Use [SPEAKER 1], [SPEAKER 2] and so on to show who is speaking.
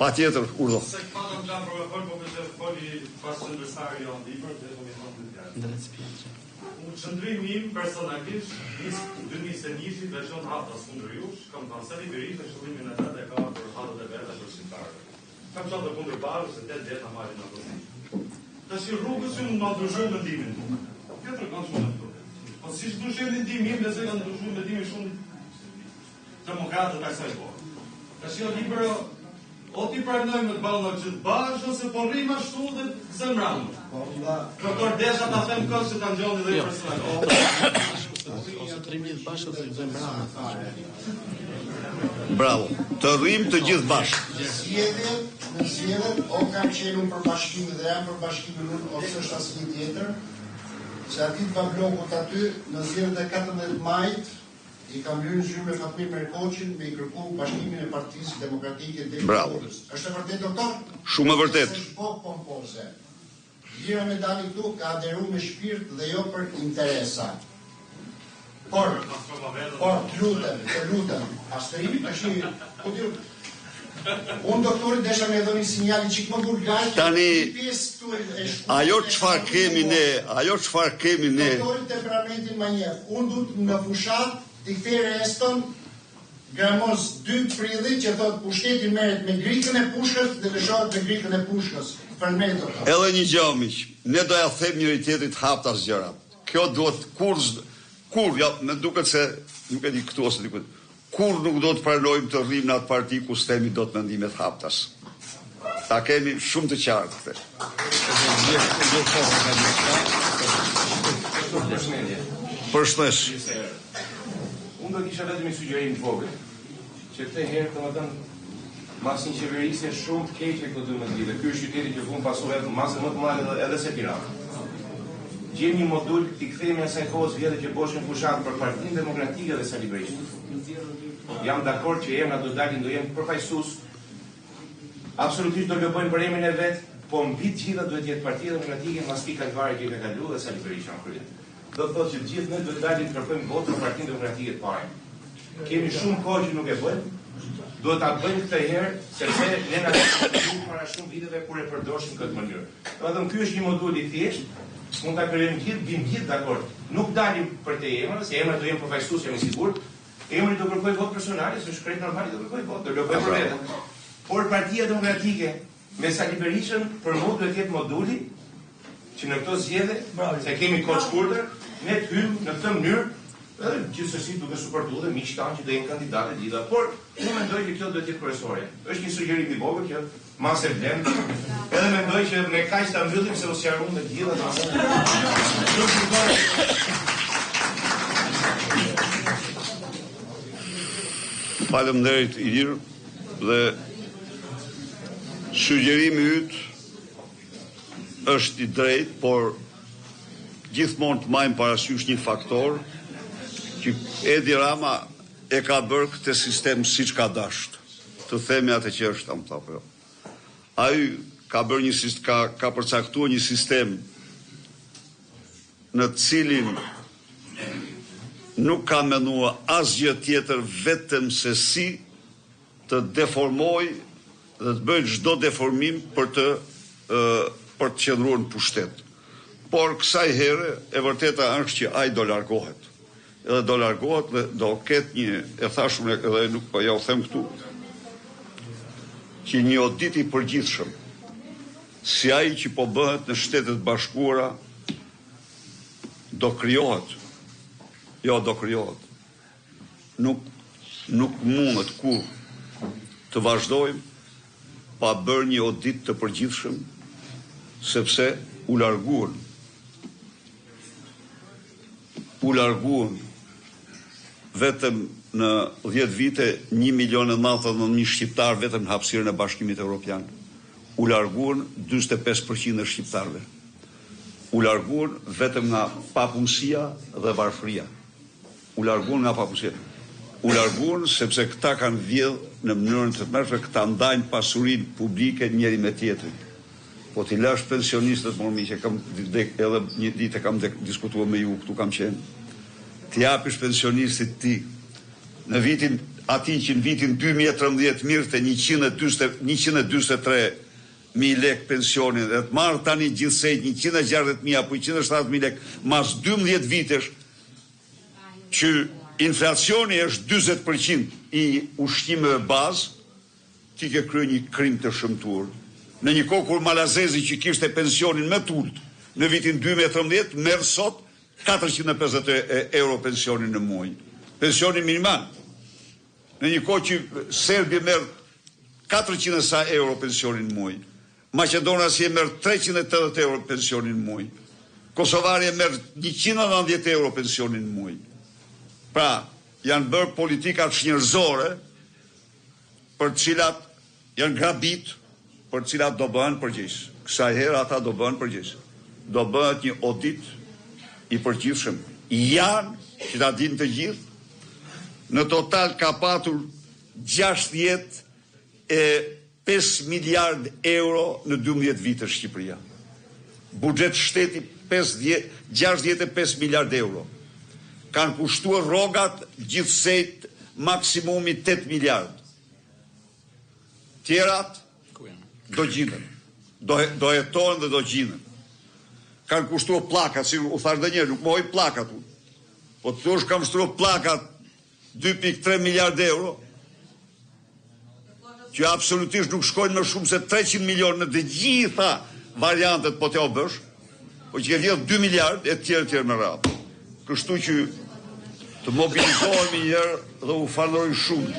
[SPEAKER 1] Patjetër, urdhë.
[SPEAKER 2] Se patëm plan për po më foli pas qendrësari Jon Libër dhe komision. Qëndrimi im personalisht 2021 veçon haptas kundër jush, kam thënë se Berisha shëllimin e vet e ka për hatët e veta për shqiptarët. Kam qenë të kundërparë se 8 vjet na marrin në pozitë. Tash rrugës ju ma ndryshoi mendimin tuaj. Tjetër kanë shumë këtu. Po siç ndryshoi mendimi im, nëse kanë ndryshuar mendimin shumë demokratët asaj kohë. Tash jo Libër o ti pranojmë të ballë që të bash ose po rrim ashtu dhe zemram. Doktor Desha ta them kohë se ta ngjoni dhe personal.
[SPEAKER 3] Ose 13 bashkë ose zemram.
[SPEAKER 1] Bravo. Të rrim të gjithë bashkë.
[SPEAKER 4] Në zgjedhjet o kam qenë për bashkimin dhe jam për bashkimin unë ose është asnjë tjetër. Se aty të blokut aty në zgjedhjet e 14 majit I kam hyrë zyrë me Fatmir Merkoqin me I kërku bashkimin e Partisë Demokratike dhe
[SPEAKER 1] Kodrës.
[SPEAKER 4] Është e vërtet, doktor?
[SPEAKER 1] Shumë e vërtet.
[SPEAKER 4] Është po pompoze. Lira me dali këtu ka aderu me shpirt dhe jo për interesa. Por, të lutem, pastërimi tash po di. Unë doktori desha me dhoni sinjali çik më vulgar.
[SPEAKER 1] Tani ajo çfarë kemi ne,
[SPEAKER 4] Doktori temperamentin më njeh. Unë duhet në fushat të kthej Eston gramos 2 prilli që thot pushteti merret me grikën e pushkës dhe lëshohet me grikën e pushkës. Për me doktor.
[SPEAKER 1] Edhe një gjë miq, ne do ja them njëri tjetrit haptas gjërat. Kjo duhet kur ja, më duket se nuk e di këtu ose diku. Kur nuk do të pranojmë të rrim në atë parti ku stemi do të mendimet haptas. Ta kemi shumë të qartë këtë. Përshëndes.
[SPEAKER 5] Unë do kisha vetëm një sugjerim të vogël, që këtë herë domethënë mas një qeverisje shumë të keqe këtu në Zgjidhje. Ky është qyteti që vun pasur vetëm masë më të madhe edhe se Tirana. Gjejmë një modul t'i kthejmë asaj kohës vjetë që boshën fushat për Partinë Demokratike dhe Sali Berisha. Jam dakord që emra do dalin, do jenë përfaqësues. Absolutisht do lëbojnë për emrin e vet, po mbi të gjitha duhet jetë Partia Demokratike mbas këtij kalvari që ka kaluar dhe Sali Berisha në krye. Do të thotë që të gjithë ne duhet dalim të kërkojmë votë për Partinë Demokratike të parë. Kemi shumë kohë që nuk e bëjmë. Duhet ta bëjmë këtë herë sepse ne na kemi para shumë viteve kur e përdorshim këtë mënyrë. Domethënë ky është një modul I thjeshtë. Mund ta krijojmë gjithë, bim gjithë dakord. Nuk dalim për të emra, se emrat do jenë përfaqësues jam I sigurt. Emri do kërkoj votë personale, se shkret normali do kërkoj votë, do lëboj për veten. Por Partia Demokratike me Sali Berishën për mua duhet të jetë moduli që në këto zgjedhje, se kemi kohë shkurtër, ne të hyjmë në këtë mënyrë, edhe gjithsesi duke suportuar dhe miqtan që do jenë kandidatë të gjitha. Por unë mendoj që kjo duhet të jetë kryesore. Është një sugjerim I vogël që mas e vlen. Edhe mendoj që me kaq ta mbyllim se u sqaruan të gjitha
[SPEAKER 1] Faleminderit Ilir dhe sugjerimi yt është I drejtë, por gjithmonë të majmë parasysh një faktor që Edi Rama e ka bërë këtë sistem siç ka dashur. Të themi atë që është, më thapë. Ai ka bërë një sistem, ka përcaktuar një sistem në të cilin nuk ka menuar asgjë tjetër vetëm se si të deformoj dhe të bëjë çdo deformim për të qëndruar në pushtet. Por kësaj here e vërteta është që ai do largohet. Edhe do largohet dhe do ketë një, e thashun edhe nuk po ja u them këtu, që një audit I përgjithshëm si ai që po bëhet në Shtetet Bashkuara do krijohet. Jo, do krijohet. Nuk mundet kur të vazhdojmë pa bërë një audit të përgjithshëm, sepse u larguan vetëm në 10 vite 1.099.000 shqiptar vetëm në hapësirën e Bashkimit Evropian. U larguan 45% e shqiptarëve. U larguan vetëm nga papunësia dhe varfëria. U larguan nga papunësia. U larguan sepse këta kanë vjedhë në mënyrën të tmerrshme, këta ndajnë pasurinë publike njëri me tjetrin. Po t'i lash pensionistët, mormi që kam edhe një ditë kam diskutuar me ju, këtu kam qenë. T'i japish pensionistit ti në vitin ati që në vitin 2013 mirë të 143.000 lek pensionin dhe të marrë tani gjithsejt 160.000 apo 170.000 lek mas 12 vitesh që inflacioni është 40% i ushqimeve bazë, ti ke kryer një krim të shëmtuar. Në një kohë kur Malazezi që kishte pensionin më të ulët në vitin 2013 merr sot 450 euro pensionin në muaj. Pensioni minimal. Në një kohë që Serbia merr 400 sa euro pensionin në muaj. Maqedonia si merr 380 euro pensionin në muaj. Kosovaria merr 190 euro pensionin në muaj. Pra, janë bërë politikat shnjërzore për cilat janë grabit, për cilat do bëhen përgjegjës. Kësaj herë ata do bëhen përgjegjës. Do bëhet një audit i përgjithshëm. Janë, që ta dinë të gjithë, në total ka patur 65 miliard euro në 12 vite Shqipëria. Buxhet shteti 65 miliard euro. Kanë kushtuar rrogat gjithsejt maksimumi 8 miliard. Tjerat do gjinen. Do jetohen dhe do gjinen. Kanë kushtuar plakat, si u thash edhe një herë, nuk mohoj plakat. Po të thosh kam shtruar plakat 2.3 miliard euro, që absolutisht nuk shkojnë më shumë se 300 milion në të gjitha variantet po t'ja bësh, po që ke vjedh 2 miliard e tjerë me radhë. Kështu që të mobilizohemi një herë dhe u falenderoj shumë.